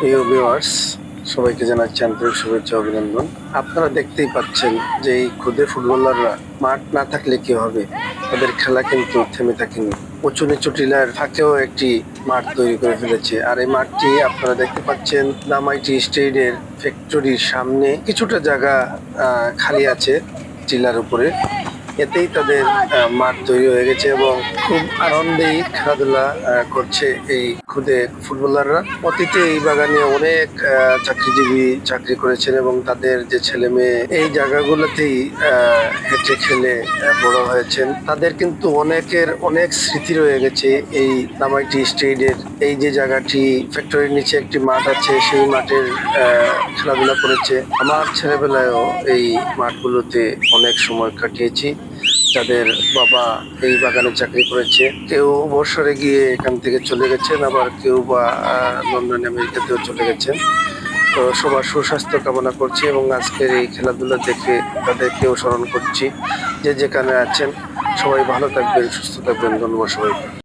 প্রিয় ভিউয়ার্স, সবাইকে জানাচ্ছি আন্তরিক শুভেচ্ছা অভিনন্দন। আপনারা দেখতেই পাচ্ছেন যে এই খুদে ফুটবলাররা মাঠ না থাকলে কি হবে, তাদের খেলা কিন্তু থেমে থাকেনি। উঁচু নিচু টিলার ফাঁকেও একটি মাঠ তৈরি করে ফেলেছে। আর এই মাঠটি আপনারা দেখতে পাচ্ছেন দামাইটি স্টেডের ফ্যাক্টরির সামনে কিছুটা জায়গা খালি আছে টিলার উপরে। এতেই তাদের মাঠ তৈরি হয়ে গেছে এবং খুব আনন্দেই খেলাধুলা করছে এই খুদে ফুটবলাররা। অতীতে এই বাগানে অনেক চাকরিজীবী চাকরি করেছেন এবং তাদের যে ছেলে মেয়ে এই জায়গাগুলোতেই হেঁটে খেলে বড় হয়েছেন। তাদের কিন্তু অনেকের অনেক স্মৃতি রয়ে গেছে এই নামাইটি স্টেডের। এই যে জায়গাটি ফ্যাক্টরির নিচে একটি মাঠ আছে, সেই মাঠের খেলাধুলা করেছে। আমার ছেলেবেলায়ও এই মাঠগুলোতে অনেক সময় কাটিয়েছি। যাদের বাবা এই বাগানে চাকরি করেছে, কেউ অবসরে গিয়ে এখান থেকে চলে গেছেন, আবার কেউ বা লন্ডন আমেরিকাতেও চলে গেছেন। তো সবার সুস্বাস্থ্য কামনা করছি এবং আজকের এই খেলাধুলা দেখে তাদেরকেও স্মরণ করছি। যে যেখানে আছেন সবাই ভালো থাকবেন, সুস্থ থাকবেন। ধন্যবাদ সবাইকে।